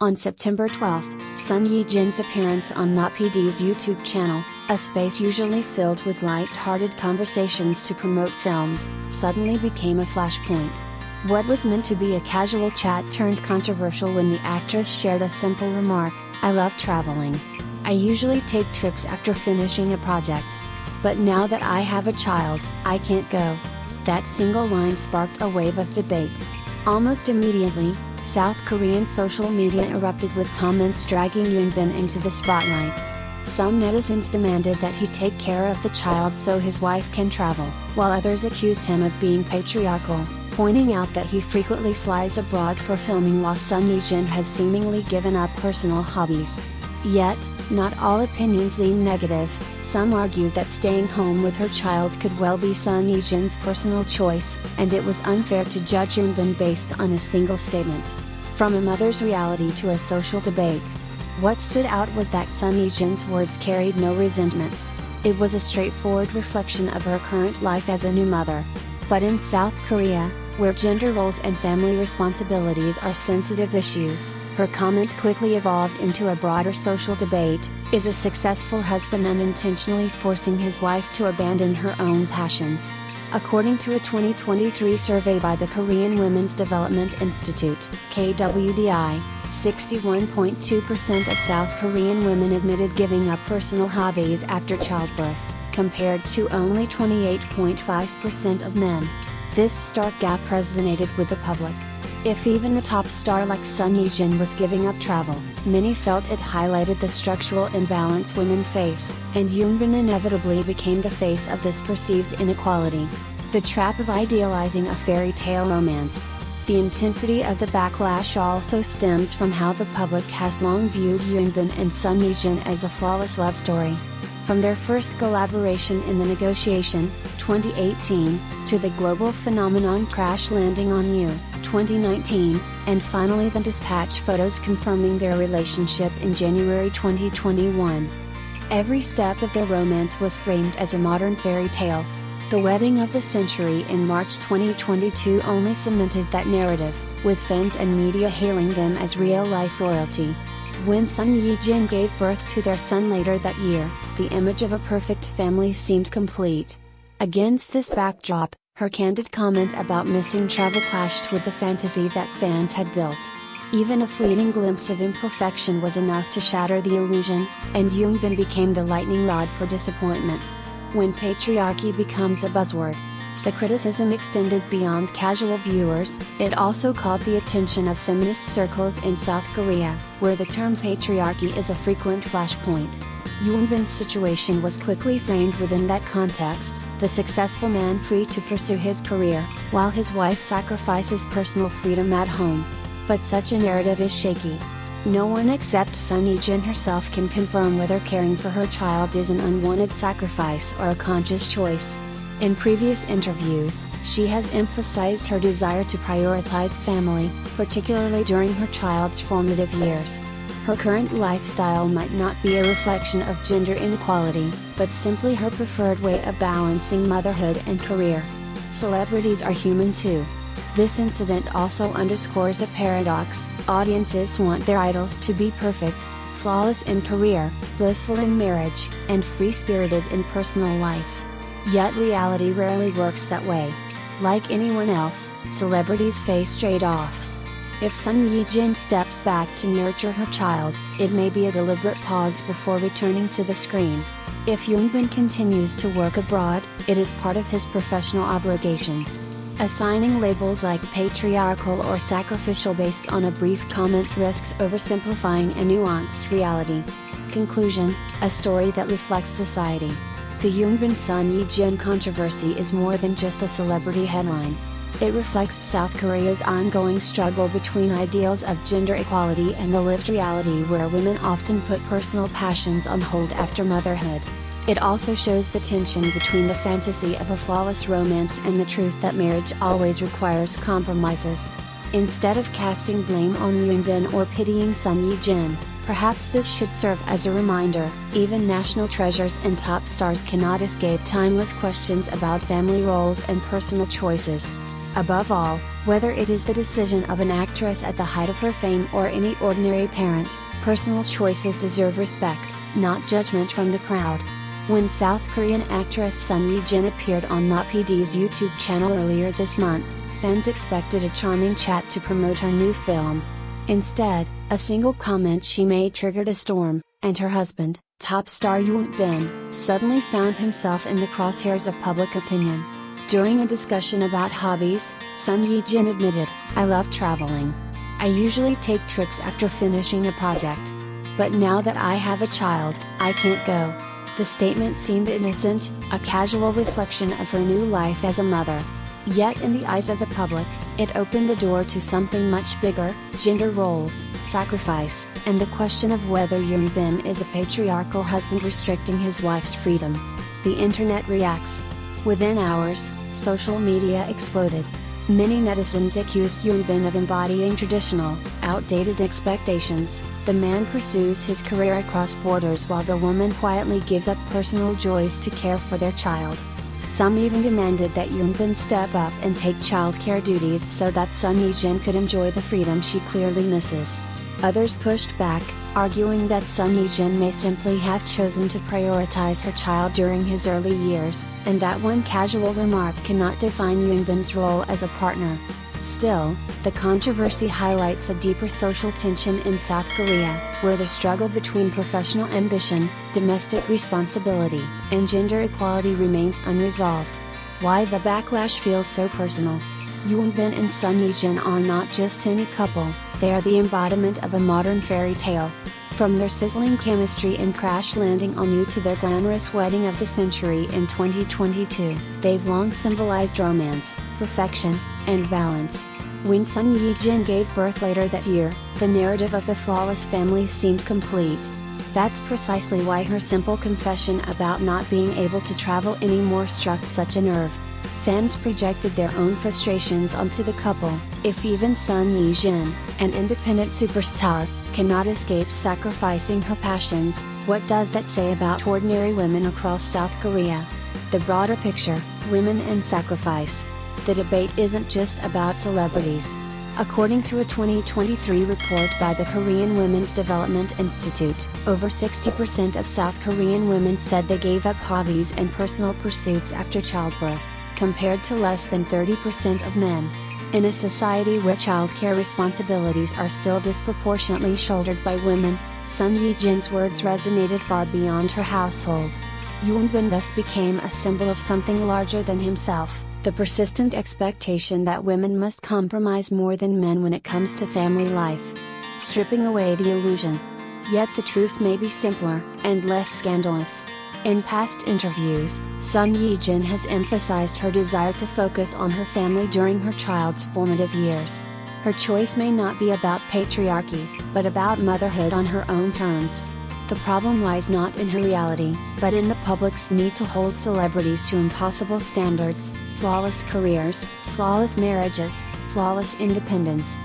On September 12, Son Ye Jin's appearance on Not PD's YouTube channel, a space usually filled with light-hearted conversations to promote films, suddenly became a flashpoint. What was meant to be a casual chat turned controversial when the actress shared a simple remark: "I love traveling. I usually take trips after finishing a project. But now that I have a child, I can't go." That single line sparked a wave of debate. Almost immediately, South Korean social media erupted with comments dragging Hyun into the spotlight. Some netizens demanded that he take care of the child so his wife can travel, while others accused him of being patriarchal, pointing out that he frequently flies abroad for filming while Son Ye Jin has seemingly given up personal hobbies. Yet, not all opinions lean negative. Some argued that staying home with her child could well be Son Ye Jin's personal choice, and it was unfair to judge Hyun based on a single statement. From a mother's reality to a social debate, what stood out was that Son Ye Jin's words carried no resentment. It was a straightforward reflection of her current life as a new mother. But in South Korea, where gender roles and family responsibilities are sensitive issues, her comment quickly evolved into a broader social debate: is a successful husband unintentionally forcing his wife to abandon her own passions? According to a 2023 survey by the Korean Women's Development Institute, KWDI, 61.2% of South Korean women admitted giving up personal hobbies after childbirth, compared to only 28.5% of men. This stark gap resonated with the public. If even a top star like Son Ye Jin was giving up travel, many felt it highlighted the structural imbalance women face, and Hyun inevitably became the face of this perceived inequality. The trap of idealizing a fairy tale romance. The intensity of the backlash also stems from how the public has long viewed Hyun and Son Ye Jin as a flawless love story. From their first collaboration in The Negotiation, 2018, to the global phenomenon Crash Landing on You, 2019, and finally the dispatch photos confirming their relationship in January 2021. Every step of their romance was framed as a modern fairy tale. The wedding of the century in March 2022 only cemented that narrative, with fans and media hailing them as real-life royalty. When Son Ye Jin gave birth to their son later that year, the image of a perfect family seemed complete. Against this backdrop, her candid comment about missing travel clashed with the fantasy that fans had built. Even a fleeting glimpse of imperfection was enough to shatter the illusion, and Hyun became the lightning rod for disappointment. When patriarchy becomes a buzzword, the criticism extended beyond casual viewers. It also caught the attention of feminist circles in South Korea, where the term patriarchy is a frequent flashpoint. Hyunbin's situation was quickly framed within that context: the successful man free to pursue his career, while his wife sacrifices personal freedom at home. But such a narrative is shaky. No one except Son Ye Jin herself can confirm whether caring for her child is an unwanted sacrifice or a conscious choice. In previous interviews, she has emphasized her desire to prioritize family, particularly during her child's formative years. Her current lifestyle might not be a reflection of gender inequality, but simply her preferred way of balancing motherhood and career. Celebrities are human too. This incident also underscores a paradox: audiences want their idols to be perfect, flawless in career, blissful in marriage, and free-spirited in personal life. Yet reality rarely works that way. Like anyone else, celebrities face trade-offs. If Son Ye Jin steps back to nurture her child, it may be a deliberate pause before returning to the screen. If Hyun continues to work abroad, it is part of his professional obligations. Assigning labels like patriarchal or sacrificial based on a brief comment risks oversimplifying a nuanced reality. Conclusion: a story that reflects society. The Hyun Son Ye Jin controversy is more than just a celebrity headline. It reflects South Korea's ongoing struggle between ideals of gender equality and the lived reality where women often put personal passions on hold after motherhood. It also shows the tension between the fantasy of a flawless romance and the truth that marriage always requires compromises. Instead of casting blame on Hyun or pitying Son Ye Jin, perhaps this should serve as a reminder: even national treasures and top stars cannot escape timeless questions about family roles and personal choices. Above all, whether it is the decision of an actress at the height of her fame or any ordinary parent, personal choices deserve respect, not judgment from the crowd. When South Korean actress Son Ye Jin appeared on Not PD's YouTube channel earlier this month, fans expected a charming chat to promote her new film. Instead, a single comment she made triggered a storm, and her husband, top star Hyun, suddenly found himself in the crosshairs of public opinion. During a discussion about hobbies, Son Ye Jin admitted, "I love traveling. I usually take trips after finishing a project. But now that I have a child, I can't go." The statement seemed innocent, a casual reflection of her new life as a mother. Yet in the eyes of the public, it opened the door to something much bigger: gender roles, sacrifice, and the question of whether Hyun is a patriarchal husband restricting his wife's freedom. The internet reacts. Within hours, social media exploded. Many netizens accused Hyun of embodying traditional, outdated expectations. The man pursues his career across borders while the woman quietly gives up personal joys to care for their child. Some even demanded that Hyun step up and take childcare duties so that Son Ye Jin could enjoy the freedom she clearly misses. Others pushed back, arguing that Son Ye Jin may simply have chosen to prioritize her child during his early years, and that one casual remark cannot define Hyun's role as a partner. Still, the controversy highlights a deeper social tension in South Korea, where the struggle between professional ambition, domestic responsibility, and gender equality remains unresolved. Why the backlash feels so personal? Hyun and Son Ye Jin are not just any couple, they are the embodiment of a modern fairy tale. From their sizzling chemistry in Crash Landing on You to their glamorous wedding of the century in 2022, they've long symbolized romance, perfection, and balance. When Son Ye Jin gave birth later that year, the narrative of the flawless family seemed complete. That's precisely why her simple confession about not being able to travel anymore struck such a nerve. Fans projected their own frustrations onto the couple. If even Son Ye Jin, an independent superstar, cannot escape sacrificing her passions, what does that say about ordinary women across South Korea? The broader picture: women and sacrifice. The debate isn't just about celebrities. According to a 2023 report by the Korean Women's Development Institute, over 60% of South Korean women said they gave up hobbies and personal pursuits after childbirth, compared to less than 30% of men. In a society where childcare responsibilities are still disproportionately shouldered by women, Son Ye Jin's words resonated far beyond her household. Hyun thus became a symbol of something larger than himself, the persistent expectation that women must compromise more than men when it comes to family life. Stripping away the illusion. Yet the truth may be simpler, and less scandalous. In past interviews, Son Ye Jin has emphasized her desire to focus on her family during her child's formative years. Her choice may not be about patriarchy, but about motherhood on her own terms. The problem lies not in her reality, but in the public's need to hold celebrities to impossible standards: flawless careers, flawless marriages, flawless independence.